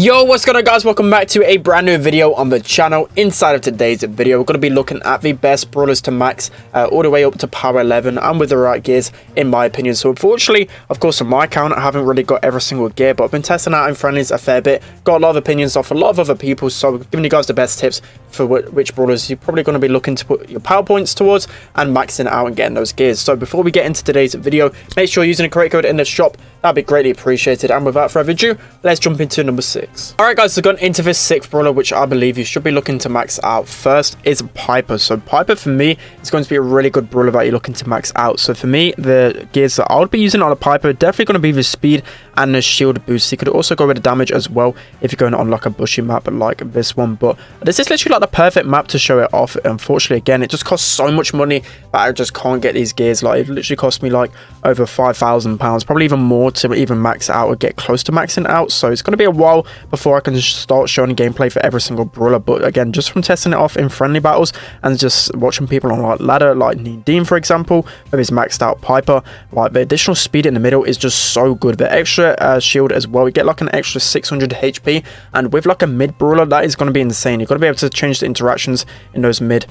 Yo, what's going on, guys? Welcome back to a brand new video on the channel. Inside of today's video, we're going to be looking at the best brawlers to max all the way up to power 11 and with the right gears, in my opinion. So unfortunately, of course, on my account, I haven't really got every single gear, but I've been testing out in friendlies a fair bit. Got a lot of opinions off a lot of other people, so giving you guys the best tips for which brawlers you're probably going to be looking to put your power points towards and maxing out and getting those gears. So before we get into today's video, make sure you're using a create code in the shop. That'd be greatly appreciated. And without further ado, let's jump into number 6. Alright guys, so going into this 6th brawler, which I believe you should be looking to max out first, is Piper. So Piper for me is going to be a really good brawler that you're looking to max out. So for me, the gears that I would be using on a Piper definitely going to be the speed and the shield boost. You could also go with the damage as well if you're going on like a bushy map like this one. But this is literally like the perfect map to show it off. Unfortunately, again, it just costs so much money that I just can't get these gears. Like it literally cost me like over £5,000, probably even more to even max out or get close to maxing out. So it's going to be a while before I can start showing gameplay for every single brawler. But again, just from testing it off in friendly battles and just watching people on like ladder, like Dean for example, with his maxed out Piper, like the additional speed in the middle is just so good. The extra shield as well, you get like an extra 600 HP, and with like a mid brawler, that is going to be insane. You've got to be able to change the interactions in those mid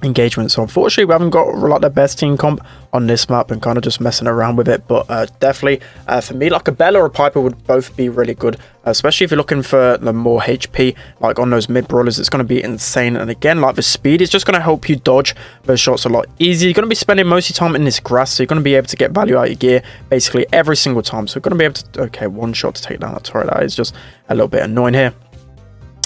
engagements. So unfortunately, we haven't got like the best team comp on this map and kind of just messing around with it. But definitely for me, like a Bella or a Piper would both be really good, especially if you're looking for the more HP like on those mid brawlers. It's going to be insane. And again, like the speed is just going to help you dodge those shots a lot easier. You're going to be spending most of your time in this grass, so you're going to be able to get value out of your gear basically every single time. So you're going to be able to, okay, one shot to take down that turret. That is just a little bit annoying here.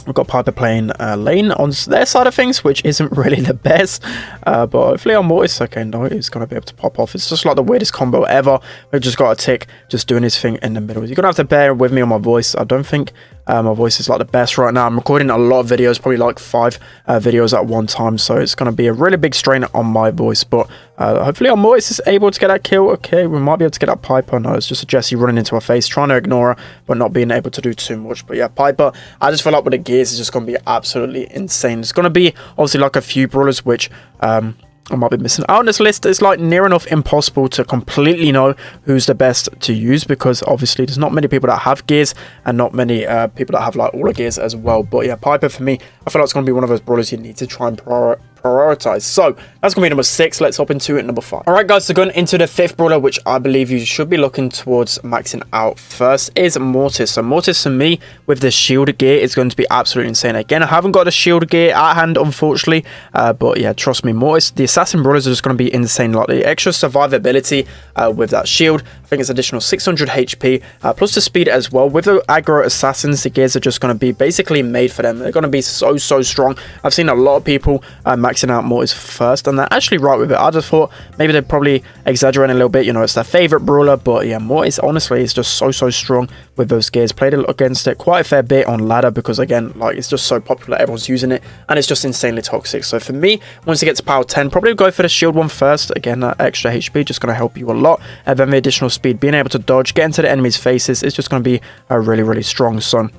We've got Piper playing lane on their side of things, which isn't really the best. But hopefully on Mortis, okay, no, he's going to be able to pop off. It's just like the weirdest combo ever. We've just got a tick just doing his thing in the middle. You're going to have to bear with me on my voice. I don't think my voice is like the best right now. I'm recording a lot of videos, probably like 5 videos at one time. So it's going to be a really big strain on my voice. But hopefully on Mortis is able to get that kill. Okay, we might be able to get that Piper. No, it's just a Jessie running into her face, trying to ignore her, but not being able to do too much. But yeah, Piper, I just feel like with the gears, it's just going to be absolutely insane. It's going to be obviously like a few brawlers which I might be missing out on this list. It's like near enough impossible to completely know who's the best to use, because obviously there's not many people that have gears and not many people that have like all the gears as well. But yeah, Piper for me, I feel like it's going to be one of those brawlers you need to try and prioritize. So that's going to be number 6. Let's hop into it, number 5. All right guys, so going into the 5th brawler, which I believe you should be looking towards maxing out first, is Mortis. So Mortis for me with the shield gear is going to be absolutely insane. Again, I haven't got the shield gear at hand unfortunately, but yeah, trust me, Mortis, the assassin brawlers are just going to be insane. Like the extra survivability with that shield, I think it's additional 600 HP plus the speed as well. With the aggro assassins, the gears are just going to be basically made for them. They're going to be so strong. I've seen a lot of people maxing out Mortis first, and they're actually right with it. I just thought maybe they're probably exaggerating a little bit, you know, it's their favorite brawler. But yeah, Mortis honestly is just so strong with those gears. Played against it quite a fair bit on ladder because again, like it's just so popular, everyone's using it, and it's just insanely toxic. So for me, once you get to power 10, probably go for the shield one first. Again, that extra HP just going to help you a lot, and then the additional speed, being able to dodge, get into the enemy's faces, is just going to be really strong. So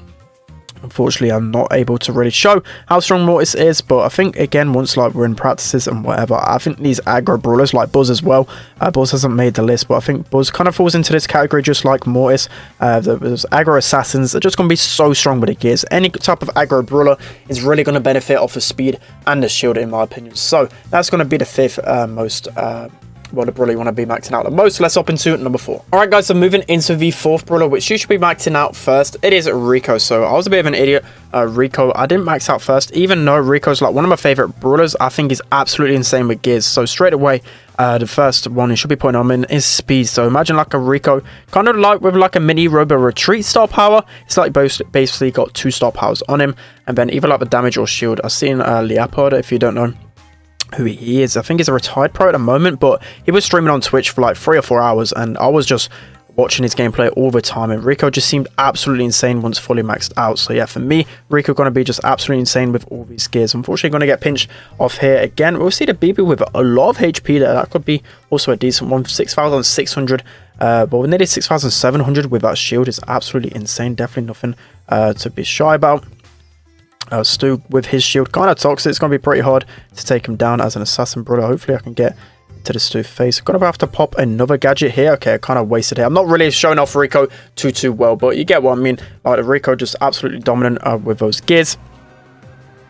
unfortunately, I'm not able to really show how strong Mortis is, but I think again, once like we're in practices and whatever, I think these aggro brawlers like Buzz as well, Buzz hasn't made the list, but I think Buzz kind of falls into this category just like Mortis. Those aggro assassins are just going to be so strong with the gears. Any type of aggro brawler is really going to benefit off the speed and the shield in my opinion. So that's going to be the 5th most well, the brawler you want to be maxing out the most. Let's hop into number 4. All right guys, so moving into the 4th brawler, which you should be maxing out first, it is Rico. So I was a bit of an idiot. Rico, I didn't max out first, even though Rico's like one of my favorite brawlers. I think he's absolutely insane with gears. So straight away, the first one you should be putting on in is speed. So imagine like a Rico, kind of like with like a mini robo retreat star power. It's like basically got 2 star powers on him, and then either like the damage or shield. I've seen Leopard, if you don't know who he is, I think he's a retired pro at the moment, but he was streaming on Twitch for like 3 or 4 hours, and I was just watching his gameplay all the time, and Rico just seemed absolutely insane once fully maxed out. So yeah, for me, Rico going to be just absolutely insane with all these gears. Unfortunately, going to get pinched off here again. We'll see the BB with a lot of HP there. That could be also a decent one. 6,600, but with nearly 6,700 with that shield is absolutely insane. Definitely nothing to be shy about. Stu with his shield, kind of toxic. It's going to be pretty hard to take him down as an assassin brawler. Hopefully I can get to the Stu face. Gonna have to pop another gadget here. Okay, I kind of wasted it. I'm not really showing off Rico too well, but you get what I mean. Like, Rico just absolutely dominant with those gears.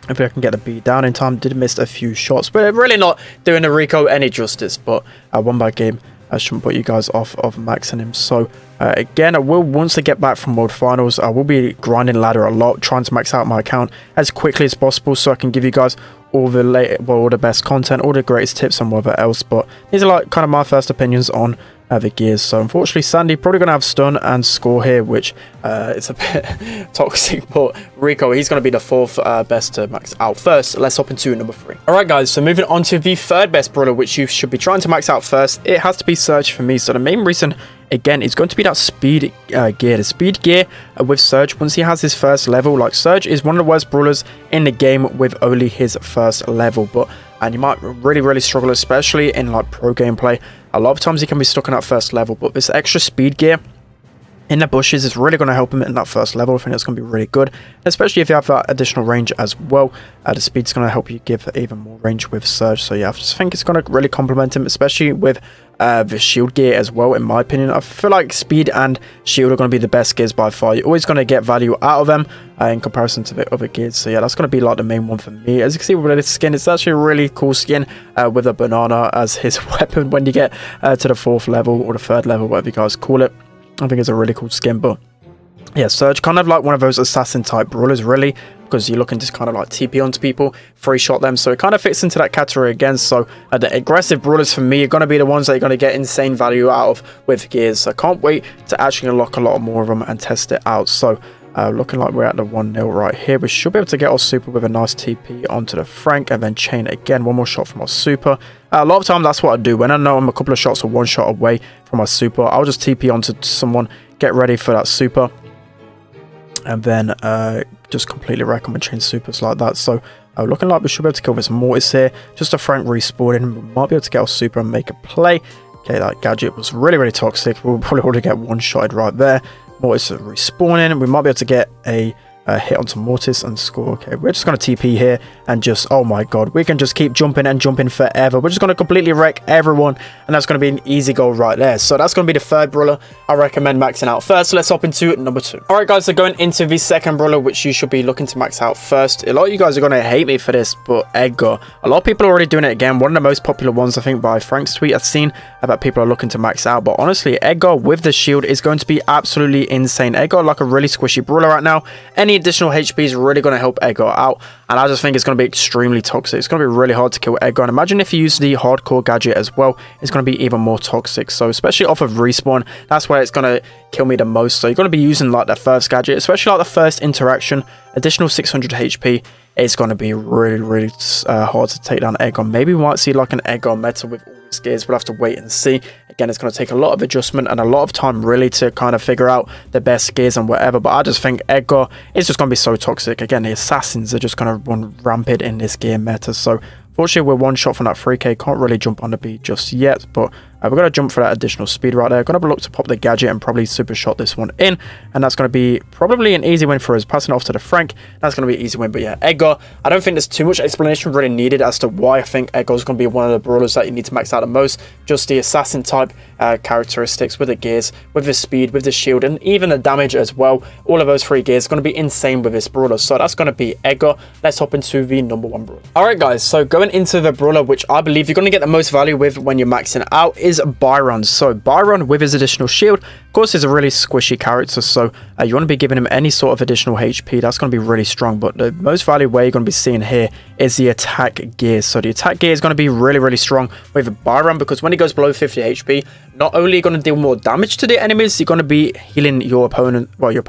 If I can get the beat down in time, did miss a few shots, but really not doing the Rico any justice. But one by game, I shouldn't put you guys off of maxing him. So again, I will, once I get back from World Finals, I will be grinding ladder a lot, trying to max out my account as quickly as possible so I can give you guys all the best content, all the greatest tips and whatever else. But these are like kind of my first opinions on the gears. So unfortunately, Sandy probably gonna have stun and score here, which it's a bit toxic. But Rico, he's gonna be the fourth best to max out. First, let's hop into number 3. All right, guys. So moving on to the third best brawler, which you should be trying to max out first. It has to be Surge for me. So the main reason, again, is going to be that speed gear. The speed gear with Surge, once he has his first level, like Surge is one of the worst brawlers in the game with only his first level. And you might really struggle, especially in like pro gameplay. A lot of times he can be stuck in that first level, but this extra speed gear in the bushes is really going to help him in that first level. I think it's going to be really good, especially if you have that additional range as well. The speed's going to help you give even more range with Surge. So yeah, I just think it's going to really complement him, especially with the shield gear as well. In my opinion, I feel like speed and shield are going to be the best gears by far. You're always going to get value out of them in comparison to the other gears. So yeah, that's going to be like the main one for me. As you can see with this skin, it's actually a really cool skin with a banana as his weapon when you get to the 4th level or the 3rd level, whatever you guys call it. I think it's a really cool skin. But yeah, Surge kind of like one of those assassin type brawlers, really, because you're looking to kind of like TP onto people, 3-shot them. So it kind of fits into that category again. So the aggressive brawlers for me are going to be the ones that you're going to get insane value out of with gears. So I can't wait to actually unlock a lot more of them and test it out. So looking like we're at the 1-0 right here. We should be able to get our super with a nice TP onto the Frank and then chain again. One more shot from our super. A lot of time that's what I do. When I know I'm a couple of shots or 1 shot away from my super, I'll just TP onto someone, get ready for that super, and then just completely wreck them and chain supers like that. So looking like we should be able to kill this Mortis here. Just a Frank respawning. We might be able to get our super and make a play. Okay, that gadget was really toxic. We'll probably already get 1-shotted right there. Mortis respawning. We might be able to get a hit onto Mortis and score. Okay, we're just going to TP here and just, oh my god, we can just keep jumping and jumping forever. We're just going to completely wreck everyone, and that's going to be an easy goal right there. So that's going to be the 3rd brawler I recommend maxing out first. So let's hop into number 2. All right, guys, so going into the 2nd brawler, which you should be looking to max out first. A lot of you guys are going to hate me for this, but Edgar. A lot of people are already doing it again. One of the most popular ones, I think, by Frank's tweet I've seen about people are looking to max out. But honestly, Edgar with the shield is going to be absolutely insane. Edgar, like a really squishy brawler right now. Any additional HP is really going to help Edgar out, and I just think it's going to be extremely toxic. It's going to be really hard to kill Edgar, and imagine if you use the hardcore gadget as well, it's going to be even more toxic. So especially off of respawn, that's where it's going to kill me the most. So you're going to be using like the first gadget, especially like the first interaction, additional 600 HP. It's going to be really hard to take down Edgar. Maybe we might see like an Edgar meta with all these gears. We'll have to wait and see. Again, it's going to take a lot of adjustment and a lot of time really to kind of figure out the best gears and whatever. But I just think Edgar is just going to be so toxic. Again, the assassins are just going to run rampant in this gear meta. So fortunately, we're 1 shot from that 3k. Can't really jump on the beat just yet, but we're going to jump for that additional speed right there. Going to look to pop the gadget and probably super shot this one in, and that's going to be probably an easy win for us. Passing it off to the Frank, that's going to be an easy win. But yeah, Edgar, I don't think there's too much explanation really needed as to why I think Edgar is going to be one of the brawlers that you need to max out the most. Just the assassin type characteristics with the gears, with the speed, with the shield, and even the damage as well. All of those 3 gears are going to be insane with this brawler. So that's going to be Edgar. Let's hop into the number 1 brawler. All right, guys. So going into the brawler, which I believe you're going to get the most value with when you're maxing out, is Byron. So Byron with his additional shield, of course, is a really squishy character, so you want to be giving him any sort of additional HP. That's going to be really strong, but the most value way you're going to be seeing here is the attack gear. So the attack gear is going to be really strong with Byron, because when he goes below 50 HP, not only are you going to deal more damage to the enemies, you're going to be healing your opponent, well, your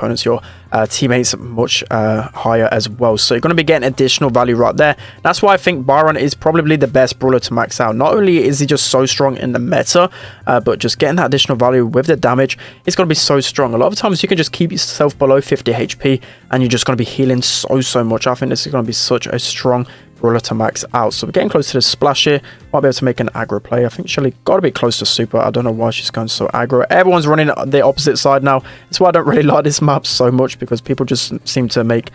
teammates much higher as well. So you're going to be getting additional value right there. That's why I think Byron is probably the best brawler to max out. Not only is he just so strong in the meta, but just getting that additional value with the damage, it's going to be so strong. A lot of times you can just keep yourself below 50 HP and you're just going to be healing so much. I think this is going to be such a strong brawler to max out. So we're getting close to the splash here. Might be able to make an aggro play. I think Shelly got to be close to super. I don't know why she's going so aggro. Everyone's running the opposite side now. That's why I don't really like this map so much, because people just seem to make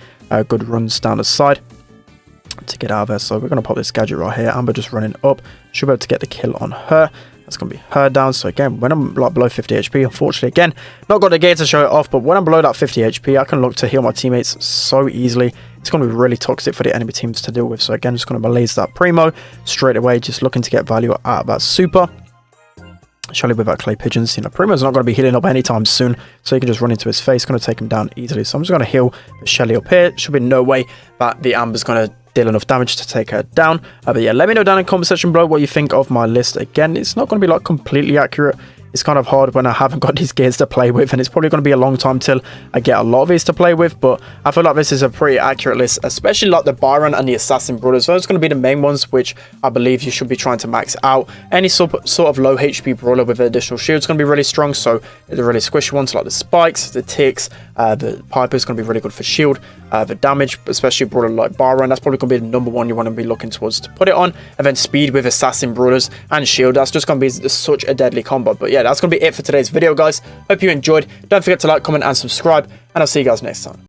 good runs down the side. to get out of there. So we're going to pop this gadget right here. Amber just running up. Should be able to get the kill on her. That's going to be her down. So again, when I'm like below 50 HP, unfortunately, again, not got the gear to show it off, but when I'm below that 50 HP, I can look to heal my teammates so easily. It's going to be really toxic for the enemy teams to deal with. So again, just going to malaise that Primo straight away, just looking to get value out of that super. Surely with that clay pigeons, you know, Primo's not going to be healing up anytime soon, so you can just run into his face, going to take him down easily. So I'm just going to heal Shelly up here. Should be no way that the Amber's going to deal enough damage to take her down. But yeah, let me know down in the comment section below what you think of my list. Again, it's not going to be like completely accurate. It's kind of hard when I haven't got these gears to play with, and it's probably going to be a long time till I get a lot of these to play with, but I feel like this is a pretty accurate list, especially like the Byron and the Assassin Brawlers. Those are going to be the main ones which I believe you should be trying to max out. Any sort of low HP Brawler with additional shield is going to be really strong, so the really squishy ones like the Spikes, the Ticks, the Piper is going to be really good for shield. The damage, especially Brawler like Byron, that's probably going to be the number one you want to be looking towards to put it on. And then speed with Assassin Brawlers and shield, that's just going to be such a deadly combo. But yeah, that's going to be it for today's video, guys. Hope you enjoyed. Don't forget to like, comment, and subscribe, and I'll see you guys next time.